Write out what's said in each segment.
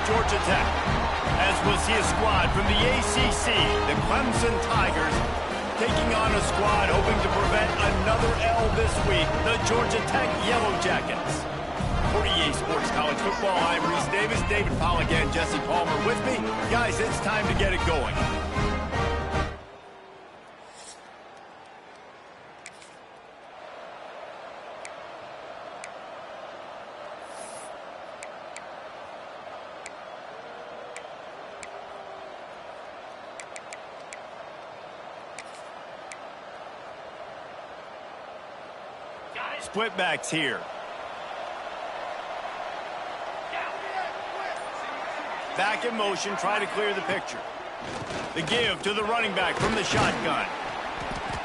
Georgia Tech. As we'll see a squad from the ACC, the Clemson Tigers, taking on a squad hoping to prevent another L this week, the Georgia Tech Yellow Jackets. For EA Sports College Football, I'm Reese Davis, David Pollack, and Jesse Palmer with me. Guys, it's time to get it going. Split backs here. Back in motion, try to clear the picture. The give to the running back from the shotgun.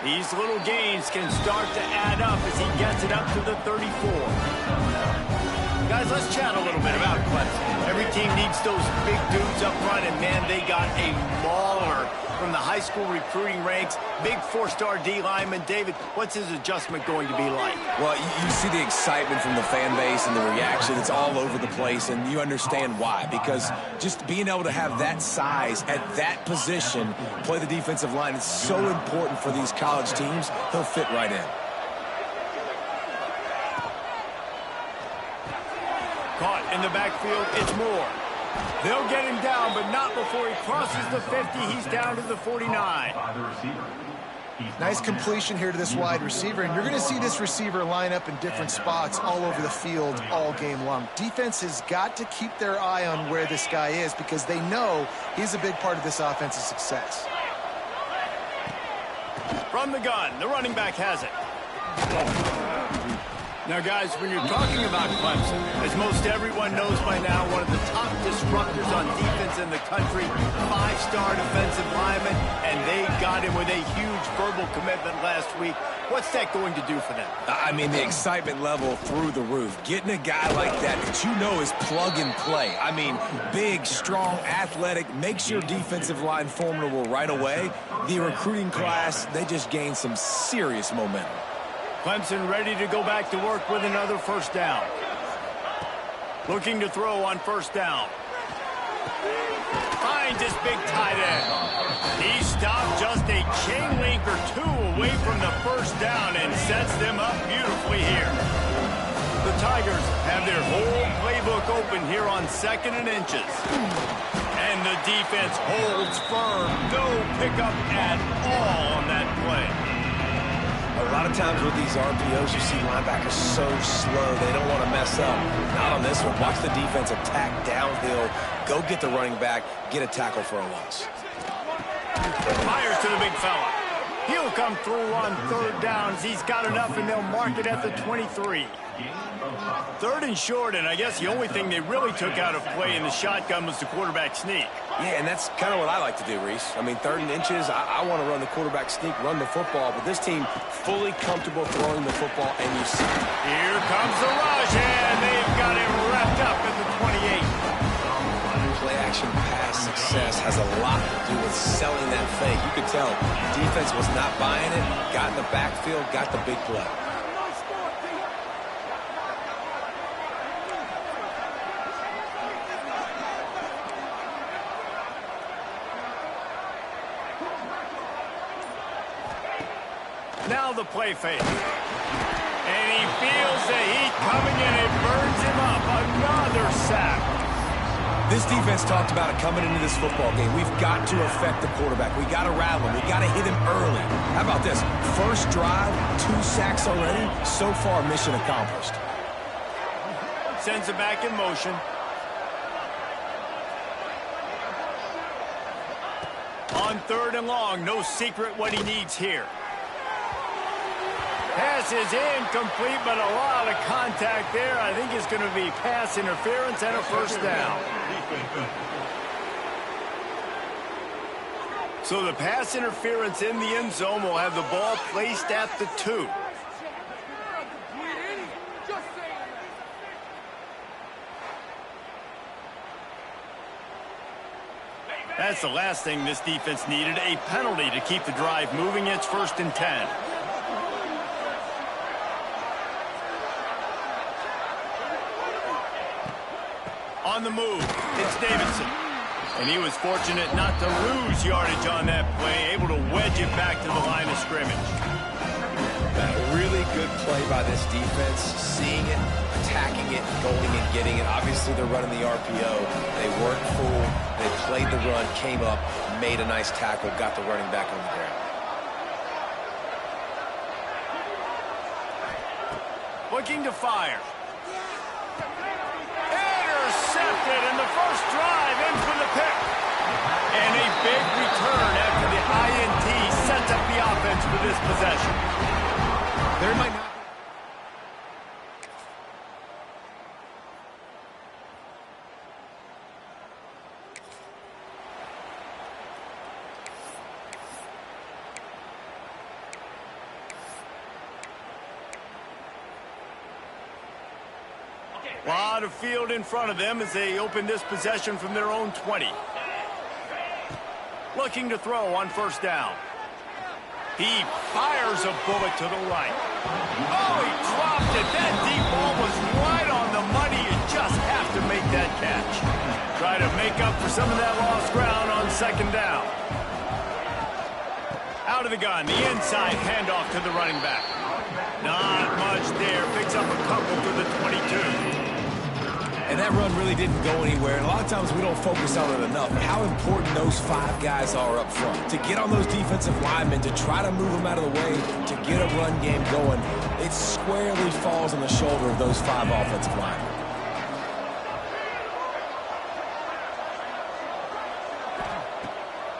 These little gains can start to add up as he gets it up to the 34. Guys, let's chat a little bit about Clemson. Every team needs those big dudes up front, and man, they got a mauler from the high school recruiting ranks. Big four-star D lineman. David, what's his adjustment going to be like? Well, you see the excitement from the fan base and the reaction. It's all over the place, and you understand why. Because just being able to have that size at that position, play the defensive line, it's so important for these college teams. He'll fit right in. Caught in the backfield, it's Moore. They'll get him down, but not before he crosses the 50. He's down to the 49. Nice completion here to this wide receiver, and you're going to see this receiver line up in different spots all over the field all game long. Defense has got to keep their eye on where this guy is because they know he's a big part of this offense's success. From the gun, the running back has it. Now, guys, when you're talking about Clemson, as most everyone knows by now, one of the top disruptors on defense in the country, five-star defensive lineman, and they got him with a huge verbal commitment last week. What's that going to do for them? I mean, the excitement level through the roof. Getting a guy like that you know is plug and play. I mean, big, strong, athletic, makes your defensive line formidable right away. The recruiting class, they just gained some serious momentum. Clemson ready to go back to work with another first down. Looking to throw on first down. Finds his big tight end. He stopped just a chain link or two away from the first down and sets them up beautifully here. The Tigers have their whole playbook open here on 2nd and inches. And the defense holds firm. No pickup at all on that play. A lot of times with these RPOs, you see linebackers so slow, they don't want to mess up. Not on this one. Watch the defense attack downhill, go get the running back, get a tackle for a loss. Fires to the big fella. He'll come through on third downs. He's got enough, and they'll mark it at the 23. 3rd and short, and I guess the only thing they really took out of play in the shotgun was the quarterback sneak. Yeah, and that's kind of what I like to do, Reese. I mean, 3rd and inches, I want to run the quarterback sneak, run the football, but this team fully comfortable throwing the football, and you see it. Here comes the rush, and they've got him wrapped up at the 28. Play-action pass success has a lot to do with selling that fake. You could tell defense was not buying it, got in the backfield, got the big play. Now the play fake. And he feels the heat coming in. It burns him up. Another sack. This defense talked about it coming into this football game. We've got to affect the quarterback. We got to rattle him. We got to hit him early. How about this? First drive, 2 sacks already. So far, mission accomplished. Sends it back in motion. On 3rd and long, no secret what he needs here. Pass is incomplete, but a lot of contact there. I think it's going to be pass interference and a first down. So the pass interference in the end zone will have the ball placed at the 2. That's the last thing this defense needed, a penalty to keep the drive moving. It's 1st and 10. On the move, it's Davidson. And he was fortunate not to lose yardage on that play, able to wedge it back to the line of scrimmage. A really good play by this defense, seeing it, attacking it, going and getting it. Obviously, they're running the RPO. They weren't fooled. They played the run, came up, made a nice tackle, got the running back on the ground. Looking to fire. Intercepted in the first drive, in for the pick. And a big return after the INT sets up the offense for this possession. There might not A lot of field in front of them as they open this possession from their own 20. Looking to throw on first down. He fires a bullet to the right. Oh, he dropped it. That deep ball was right on the money. You just have to make that catch. Try to make up for some of that lost ground on second down. Out of the gun, the inside handoff to the running back. Not much there. Picks up a couple to the 22. And that run really didn't go anywhere. And a lot of times we don't focus on it enough. How important those 5 guys are up front. To get on those defensive linemen, to try to move them out of the way, to get a run game going, it squarely falls on the shoulder of those 5 offensive linemen.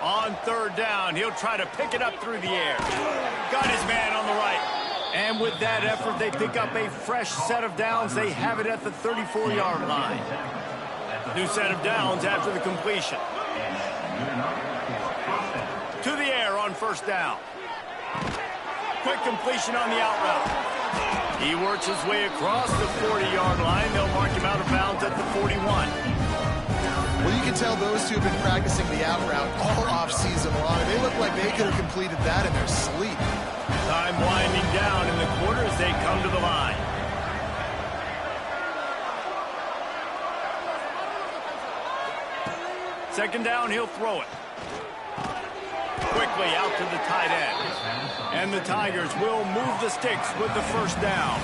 On third down, he'll try to pick it up through the air. Got his man on the right. And with that effort, they pick up a fresh set of downs. They have it at the 34-yard line. New set of downs after the completion. To the air on first down. Quick completion on the out route. He works his way across the 40-yard line. They'll mark him out of bounds at the 41. Well, you can tell those two have been practicing the out route all off-season long. They look like they could have completed that in their sleep. Time winding down in the quarter as they come to the line. Second down, he'll throw it. Quickly out to the tight end. And the Tigers will move the sticks with the first down.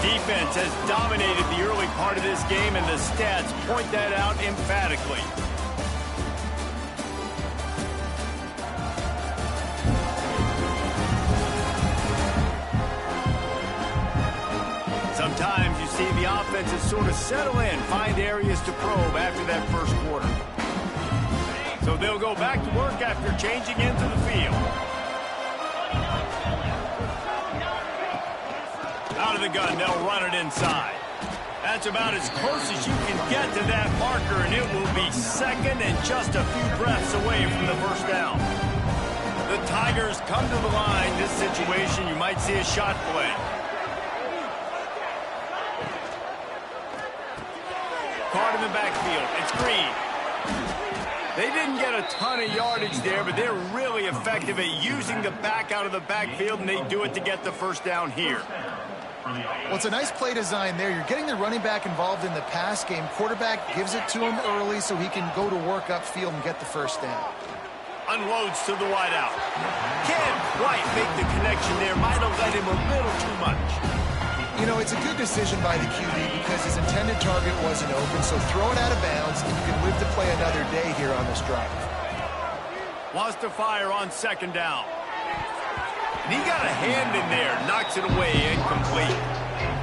Defense has dominated the early part of this game, and the stats point that out emphatically. Sometimes you see the offenses sort of settle in, find areas to probe after that first quarter. So they'll go back to work after changing into the field. Out of the gun, they'll run it inside. That's about as close as you can get to that marker, and it will be second and just a few breaths away from the first down. The Tigers come to the line. This situation, you might see a shot play. Caught in the backfield. It's Green. They didn't get a ton of yardage there, but they're really effective at using the back out of the backfield, and they do it to get the first down here. Well, it's a nice play design there. You're getting the running back involved in the pass game. Quarterback gives it to him early so he can go to work upfield and get the first down. Unloads to the wideout. Can't quite make the connection there. Might have let him a little too much. You know, it's a good decision by the QB because his intended target wasn't open, so throw it out of bounds, and you can live to play another day here on this drive. Wants to fire on second down. And he got a hand in there, knocks it away, incomplete.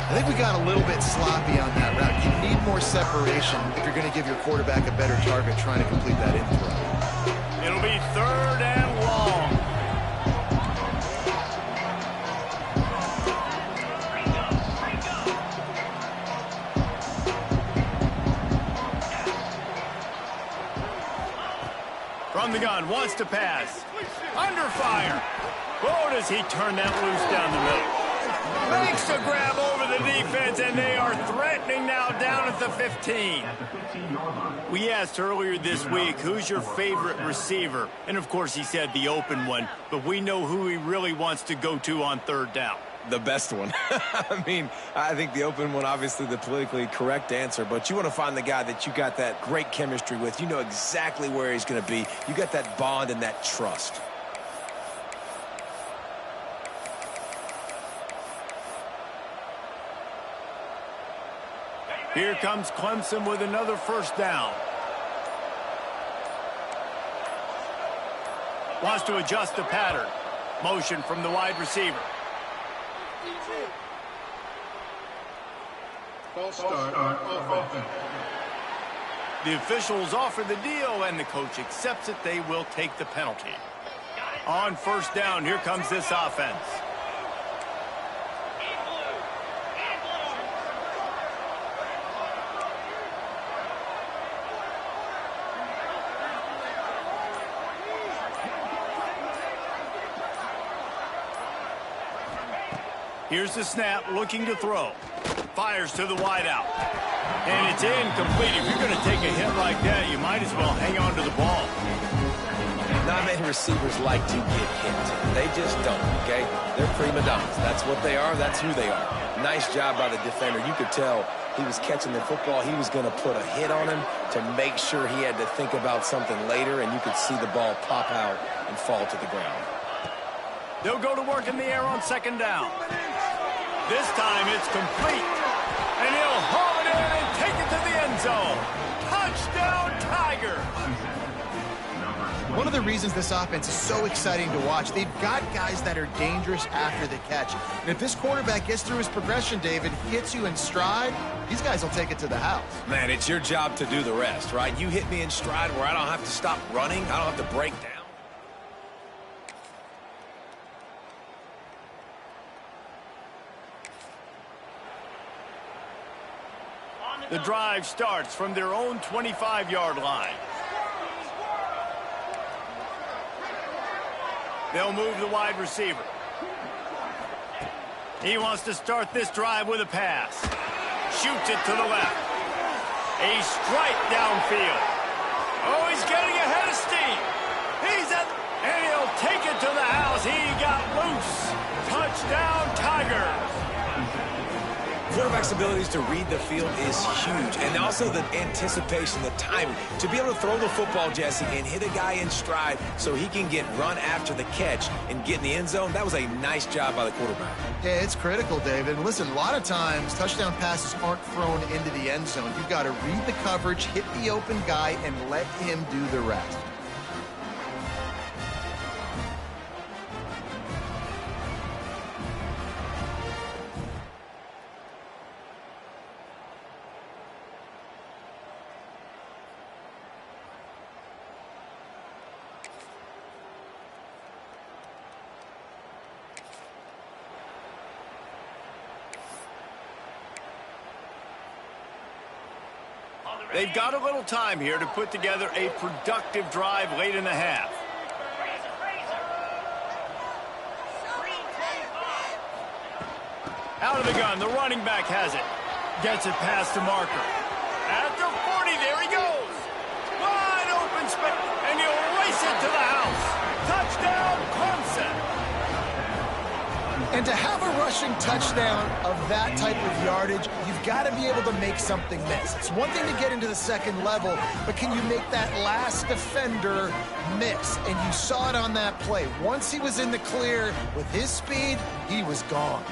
I think we got a little bit sloppy on that route. You need more separation if you're going to give your quarterback a better target trying to complete that in throw. It'll be third and long. From the gun, wants to pass. Under fire. Oh, does he turn that loose down the middle. Makes a grab over the defense, and they are threatening now down at the 15. We asked earlier this week, who's your favorite receiver? And, of course, he said the open one, but we know who he really wants to go to on third down. The best one. I mean, I think the open one, obviously the politically correct answer, but you want to find the guy that you got that great chemistry with. You know exactly where he's going to be. You got that bond and that trust. Here comes Clemson with another first down. Wants to adjust the pattern. Motion from the wide receiver. False start on offense. The officials offer the deal, and the coach accepts it. They will take the penalty. On first down, here comes this offense. Here's the snap, looking to throw. Fires to the wideout. And it's incomplete. If you're going to take a hit like that, you might as well hang on to the ball. Not many receivers like to get hit. They just don't, okay? They're prima donnas. That's what they are. That's who they are. Nice job by the defender. You could tell he was catching the football. He was going to put a hit on him to make sure he had to think about something later, and you could see the ball pop out and fall to the ground. They'll go to work in the air on second down. This time it's complete. And he'll haul it in and take it to the end zone. Touchdown, Tigers! One of the reasons this offense is so exciting to watch, they've got guys that are dangerous after the catch. And if this quarterback gets through his progression, David, hits you in stride, these guys will take it to the house. Man, it's your job to do the rest, right? You hit me in stride where I don't have to stop running. I don't have to break down. The drive starts from their own 25-yard line. They'll move the wide receiver. He wants to start this drive with a pass. Shoots it to the left. A strike downfield. Oh, he's getting ahead of steam. And he'll take it to the house. He got loose. Touchdown, Tigers. Quarterback's abilities to read the field is huge, and also the anticipation, the timing. To be able to throw the football, Jesse, and hit a guy in stride so he can get run after the catch and get in the end zone, that was a nice job by the quarterback. Yeah, it's critical, David. And listen, a lot of times touchdown passes aren't thrown into the end zone. You've got to read the coverage, hit the open guy, and let him do the rest. They've got a little time here to put together a productive drive late in the half. Out of the gun, the running back has it. Gets it past the marker. At the 40, there he goes. Wide open space, and he'll race it to the house. Touchdown, Clemson. And to have a rushing touchdown of that type of yardage, you've got to be able to make something miss. It's one thing to get into the second level, but can you make that last defender miss? And you saw it on that play. Once he was in the clear with his speed, he was gone.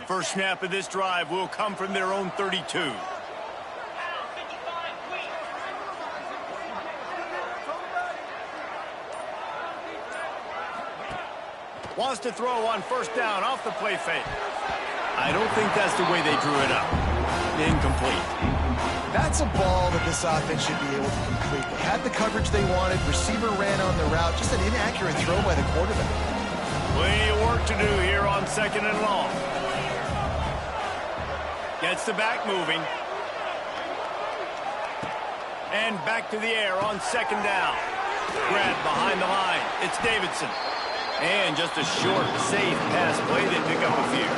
First snap of this drive will come from their own 32. Wants to throw on first down off the play fake. I don't think that's the way they drew it up. incomplete. That's a ball that this offense should be able to complete. They had the coverage they wanted. Receiver ran on the route. Just an inaccurate throw by the quarterback. Plenty of work to do here on 2nd and long. Gets the back moving. And back to the air on 2nd down. Grabbed behind the line. It's Davidson. And just a short, safe pass play. They pick up a few.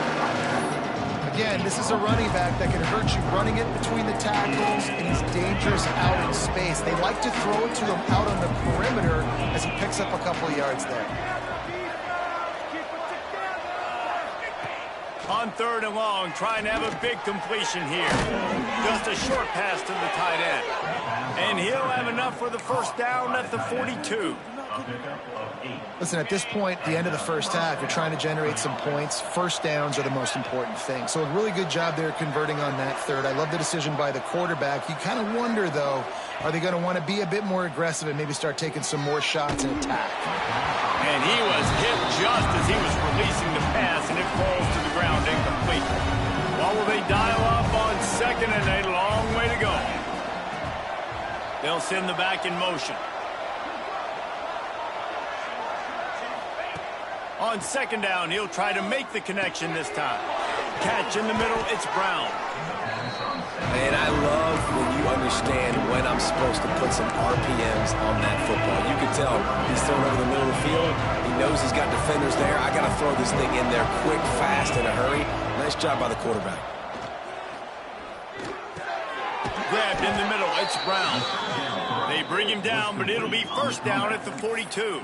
Again, this is a running back that can hurt you running it between the tackles, and he's dangerous out in space. They like to throw it to him out on the perimeter as he picks up a couple of yards there. On 3rd and long, trying to have a big completion here. Just a short pass to the tight end. And he'll have enough for the first down at the 42. Listen, at this point, the end of the first half, you're trying to generate some points. First downs are the most important thing. So a really good job there converting on that third. I love the decision by the quarterback. You kind of wonder, though, are they going to want to be a bit more aggressive and maybe start taking some more shots and attack? And he was hit just as he was releasing the pass, and it falls to the ground incomplete. Well, will they dial up on 2nd and a long way to go? They'll send the back in motion. On 2nd down, he'll try to make the connection this time. Catch in the middle, it's Brown. And I love when you understand when I'm supposed to put some RPMs on that football. You can tell he's throwing over the middle of the field. He knows he's got defenders there. I got to throw this thing in there quick, fast, in a hurry. Nice job by the quarterback. Grabbed in the middle, it's Brown. They bring him down, but it'll be first down at the 42.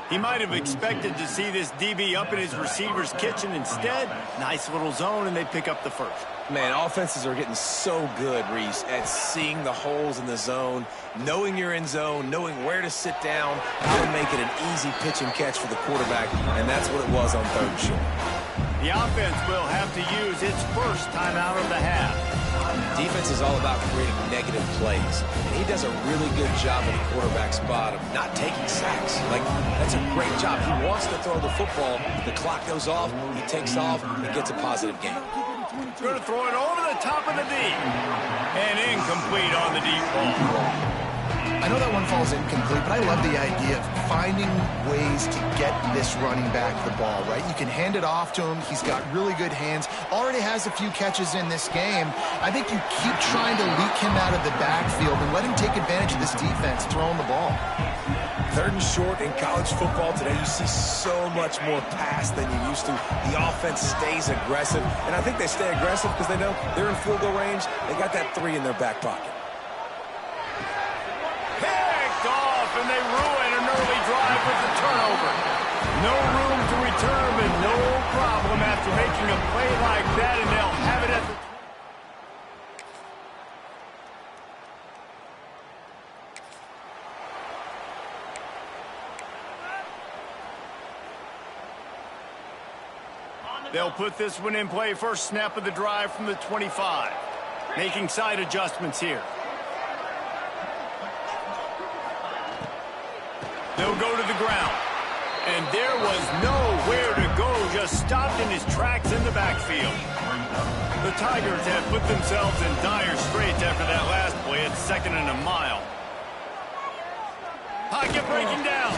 He might have expected to see this DB up in his receiver's kitchen. Instead, nice little zone, and they pick up the first. Man, offenses are getting so good, Reese, at seeing the holes in the zone, knowing you're in zone, knowing where to sit down, how to make it an easy pitch and catch for the quarterback, and that's what it was on 3rd and short. The offense will have to use its first timeout of the half. Defense is all about creating negative plays, and he does a really good job at the quarterback spot of not taking sacks. Like, that's a great job. He wants to throw the football. The clock goes off, he takes off, and gets a positive gain. Going to throw it over the top of the deep. And incomplete on the deep ball. I know that one falls incomplete, but I love the idea of finding ways to get this running back the ball, right? You can hand it off to him. He's got really good hands. Already has a few catches in this game. I think you keep trying to leak him out of the backfield and let him take advantage of this defense throwing the ball. 3rd and short in college football today, you see so much more pass than you used to. The offense stays aggressive, and I think they stay aggressive because they know they're in field goal range. They got that 3 in their back pocket. Picked off, and they ruin an early drive with the turnover. No room to return, but no problem after making a play like that, and they'll have it at the... They'll put this one in play. First snap of the drive from the 25. Making side adjustments here. They'll go to the ground. And there was nowhere to go. Just stopped in his tracks in the backfield. The Tigers have put themselves in dire straits after that last play at 2nd and a mile. Pocket breaking down.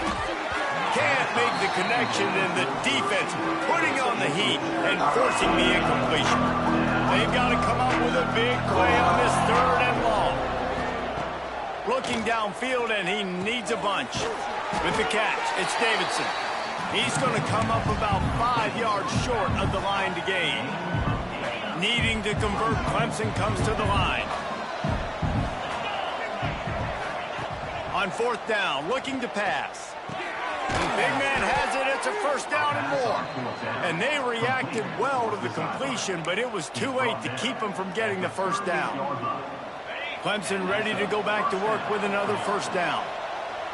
Can't make the connection, and the defense putting on the heat and forcing the incompletion. They've got to come up with a big play on this 3rd and long. Looking downfield, and he needs a bunch. With the catch, it's Davidson. He's going to come up about 5 yards short of the line to gain. Needing to convert, Clemson comes to the line. On 4th down, looking to pass. Big man has it. It's a first down and more. And they reacted well to the completion, but it was too late to keep them from getting the first down. Clemson ready to go back to work with another first down.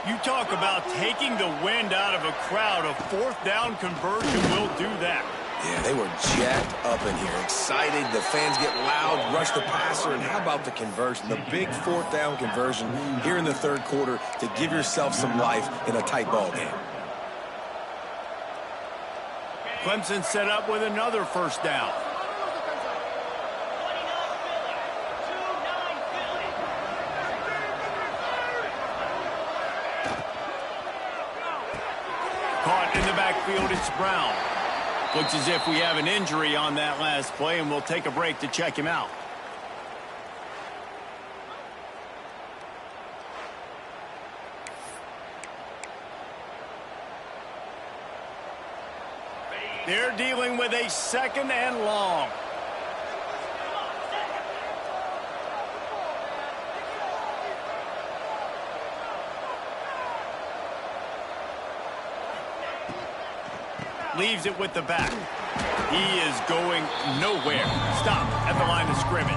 You talk about taking the wind out of a crowd. A 4th down conversion will do that. Yeah, they were jacked up in here, excited. The fans get loud, rush the passer, and how about the conversion? The big 4th down conversion here in the 3rd quarter to give yourself some life in a tight ball game. Clemson set up with another first down. backfield, it's Brown. Looks as if we have an injury on that last play, and we'll take a break to check him out. They're dealing with a 2nd and long. Leaves it with the back. He is going nowhere. Stop at the line of scrimmage.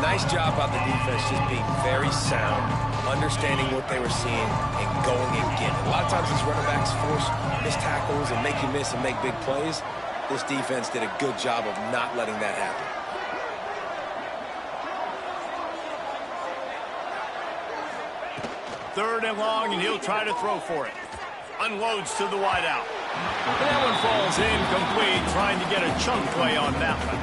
Nice job by the defense, just being very sound, understanding what they were seeing, and going and getting it. A lot of times these running backs force missed tackles and make you miss and make big plays. This defense did a good job of not letting that happen. Third and long, and he'll try to throw for it. Unloads to the wideout. That one falls incomplete, trying to get a chunk play on that one.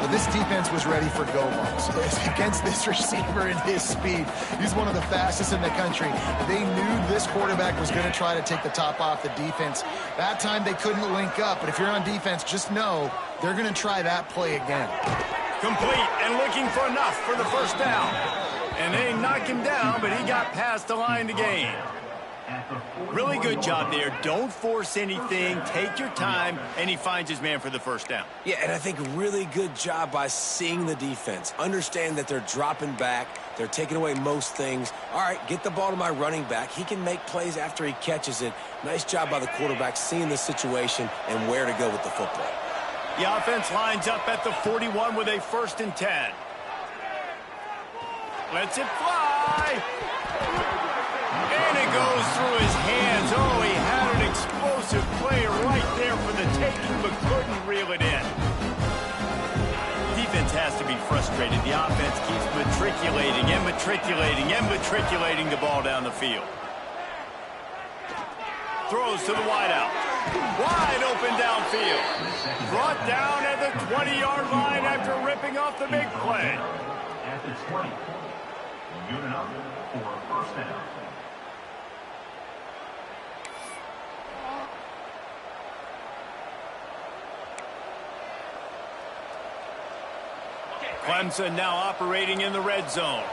Well, this defense was ready for go balls. Against this receiver and his speed, he's one of the fastest in the country. They knew this quarterback was going to try to take the top off the defense. That time they couldn't link up, but if you're on defense, just know they're going to try that play again. Complete and looking for enough for the first down. And they knock him down, but he got past the line to gain. Really good job there. Don't force anything. Take your time, and he finds his man for the first down. Yeah, and I think really good job by seeing the defense. Understand that they're dropping back. They're taking away most things. All right, get the ball to my running back. He can make plays after he catches it. Nice job by the quarterback seeing the situation and where to go with the football. The offense lines up at the 41 with a 1st and 10. Lets it fly. And it goes through his hands. Oh, he had an explosive play right there for the taking, but couldn't reel it in. Defense has to be frustrated. The offense keeps matriculating and matriculating and matriculating the ball down the field. Throws to the wideout. Wide open downfield. Brought down at the 20-yard line after ripping off the big play. At the 20. Unit up for a first down. Clemson now operating in the red zone.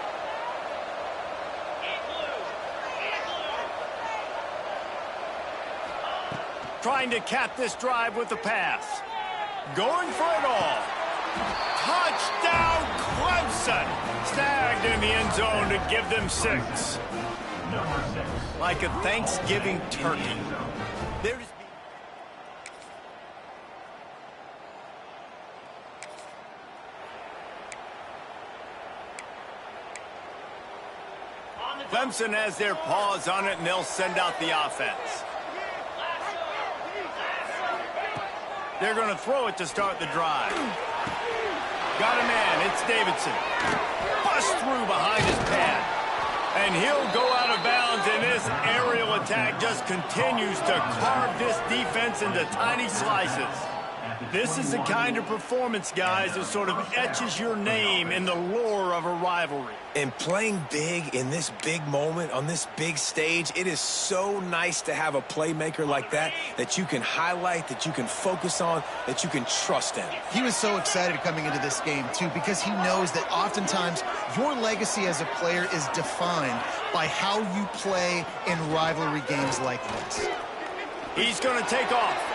Trying to cap this drive with the pass. Going for it all. Touchdown, Clemson. Snagged in the end zone to give them 6. Number 6. Like a Thanksgiving turkey. There's Clemson has their paws on it, and they'll send out the offense. They're going to throw it to start the drive. Got a man. It's Davidson. Bust through behind his pad. And he'll go out of bounds, and this aerial attack just continues to carve this defense into tiny slices. This is the kind of performance, guys, that sort of etches your name in the lore of a rivalry. And playing big in this big moment, on this big stage, it is so nice to have a playmaker like that that you can highlight, that you can focus on, that you can trust in. He was so excited coming into this game, too, because he knows that oftentimes your legacy as a player is defined by how you play in rivalry games like this. He's going to take off.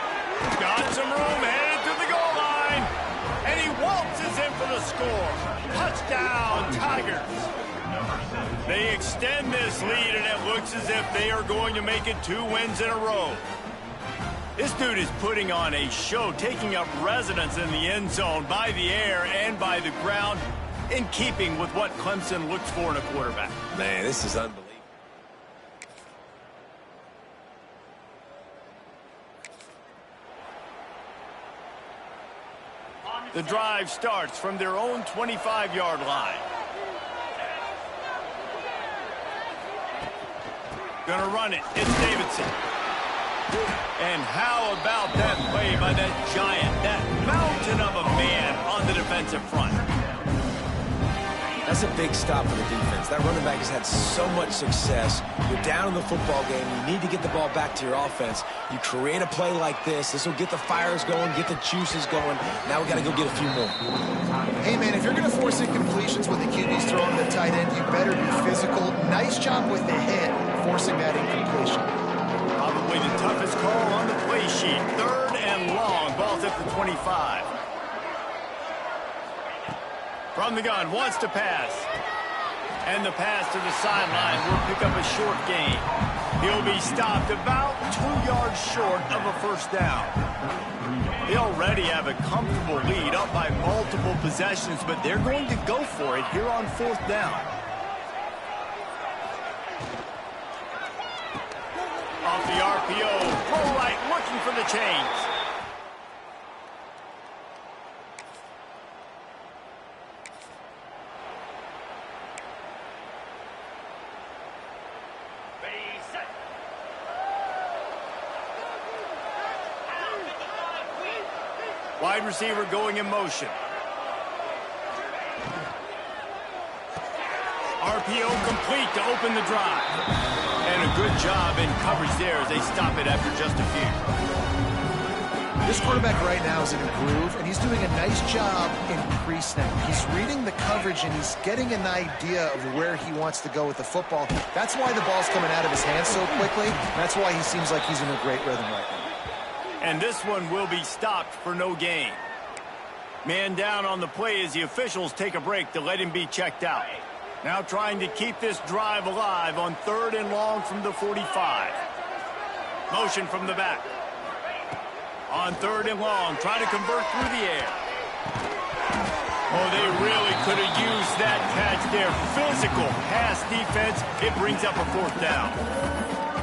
Got some room, headed to the goal line. And he waltzes in for the score. Touchdown, Tigers. They extend this lead, and it looks as if they are going to make it 2 wins in a row. This dude is putting on a show, taking up residence in the end zone by the air and by the ground, in keeping with what Clemson looks for in a quarterback. Man, this is unbelievable. The drive starts from their own 25-yard line. Gonna run it. It's Davidson. And how about that play by that giant, that mountain of a man on the defensive front? That's a big stop for the defense. That running back has had so much success. You're down in the football game. You need to get the ball back to your offense. You create a play like this. This will get the fires going, get the juices going. Now we got to go get a few more. Hey, man, if you're going to force incompletions when the QB's throwing to the tight end, you better be physical. Nice job with the hit, forcing that incompletion. Probably the toughest call on the play sheet. 3rd and long. Ball's at the 25. From the gun, wants to pass. And the pass to the sideline will pick up a short gain. He'll be stopped about 2 yards short of a first down. They already have a comfortable lead up by multiple possessions, but they're going to go for it here on 4th down. Off the RPO, roll right, looking for the chains. Wide receiver going in motion. RPO complete to open the drive. And a good job in coverage there as they stop it after just a few. This quarterback right now is in a groove, and he's doing a nice job in pre-snap. He's reading the coverage, and he's getting an idea of where he wants to go with the football. That's why the ball's coming out of his hands so quickly. That's why he seems like he's in a great rhythm right now. And this one will be stopped for no gain. Man down on the play as the officials take a break to let him be checked out. Now trying to keep this drive alive on 3rd and long from the 45. Motion from the back. On 3rd and long, trying to convert through the air. Oh, they really could have used that catch there. Physical pass defense. It brings up a 4th down.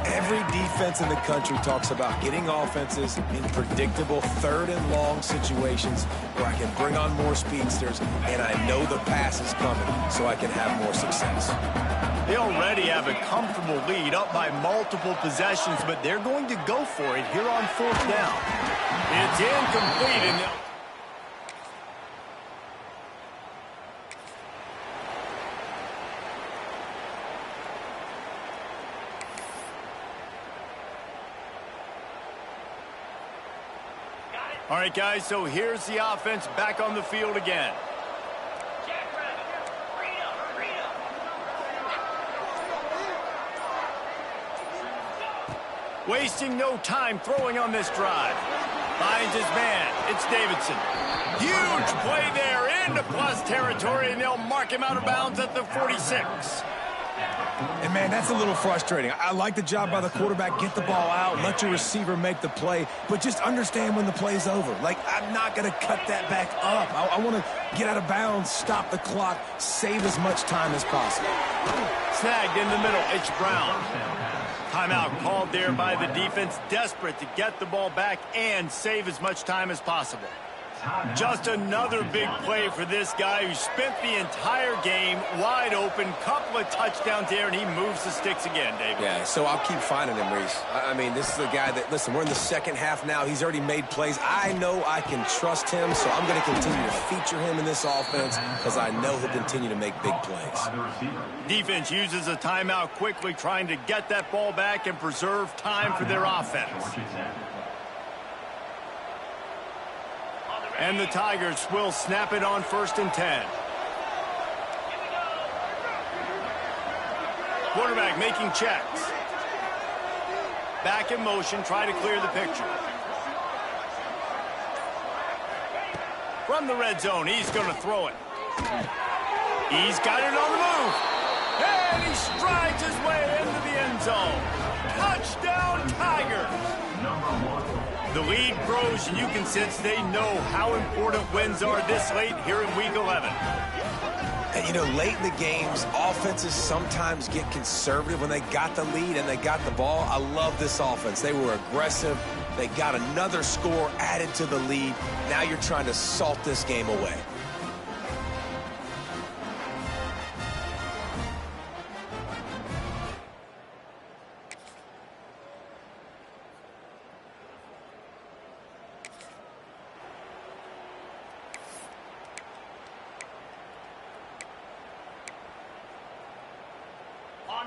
Every defense in the country talks about getting offenses in predictable 3rd and long situations where I can bring on more speedsters and I know the pass is coming so I can have more success. They already have a comfortable lead up by multiple possessions, but they're going to go for it here on 4th down. It's incomplete and all right, guys, so here's the offense back on the field again. Wasting no time throwing on this drive. Finds his man. It's Davidson. Huge play there into plus territory, and they'll mark him out of bounds at the 46. And, man, that's a little frustrating. I like the job by the quarterback. Get the ball out, let your receiver make the play, but just understand when the play's over. Like, I'm not going to cut that back up. I want to get out of bounds, stop the clock, save as much time as possible. Snagged in the middle. It's Brown. Timeout called there by the defense, desperate to get the ball back and save as much time as possible. Just another big play for this guy who spent the entire game wide open, couple of touchdowns there, and he moves the sticks again, David. Yeah, so I'll keep finding him, Reese. I mean, this is a guy that, listen, we're in the 2nd half now. He's already made plays. I know I can trust him, so I'm going to continue to feature him in this offense because I know he'll continue to make big plays. Defense uses a timeout quickly, trying to get that ball back and preserve time for their offense. And the Tigers will snap it on 1st and 10. Quarterback making checks. Back in motion, try to clear the picture. From the red zone, he's going to throw it. He's got it on the move. And he strides his way into the end zone. Touchdown, Tigers. The lead grows, and you can sense they know how important wins are this late here in Week 11. And, you know, late in the games, offenses sometimes get conservative when they got the lead and they got the ball. I love this offense. They were aggressive. They got another score added to the lead. Now you're trying to salt this game away.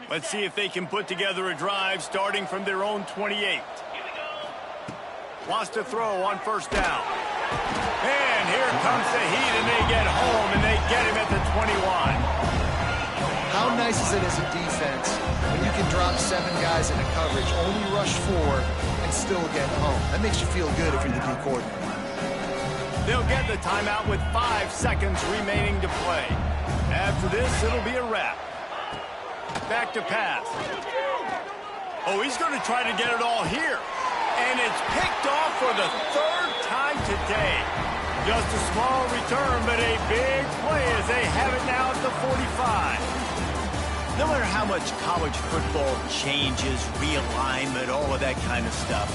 Let's see if they can put together a drive starting from their own 28. Wants to throw on first down. And here comes the heat, and they get home, and they get him at the 21. How nice is it as a defense when you can drop 7 guys into coverage, only rush 4, and still get home? That makes you feel good if you're the D coordinator. They'll get the timeout with 5 seconds remaining to play. After this, it'll be a wrap. Back to pass. Oh, he's going to try to get it all here. And it's picked off for the 3rd time today. Just a small return, but a big play as they have it now at the 45. No matter how much college football changes, realignment, all of that kind of stuff,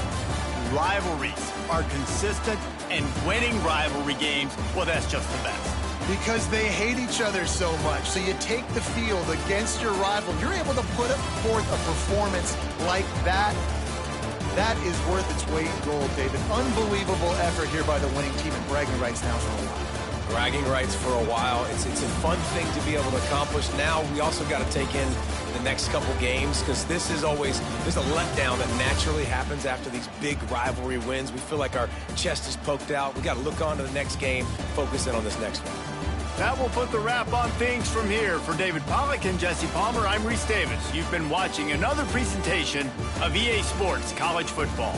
rivalries are consistent, and winning rivalry games, well, that's just the best. Because they hate each other so much. So you take the field against your rival. You're able to put forth a performance like that. That is worth its weight in gold, David. Unbelievable effort here by the winning team, and bragging rights now for a while. Bragging rights for a while. It's a fun thing to be able to accomplish. Now we also got to take in the next couple games, because this is always, there's a letdown that naturally happens after these big rivalry wins. We feel like our chest is poked out. We got to look on to the next game, focus in on this next one. That will put the wrap on things from here. For David Pollack and Jesse Palmer, I'm Reese Davis. You've been watching another presentation of EA Sports College Football.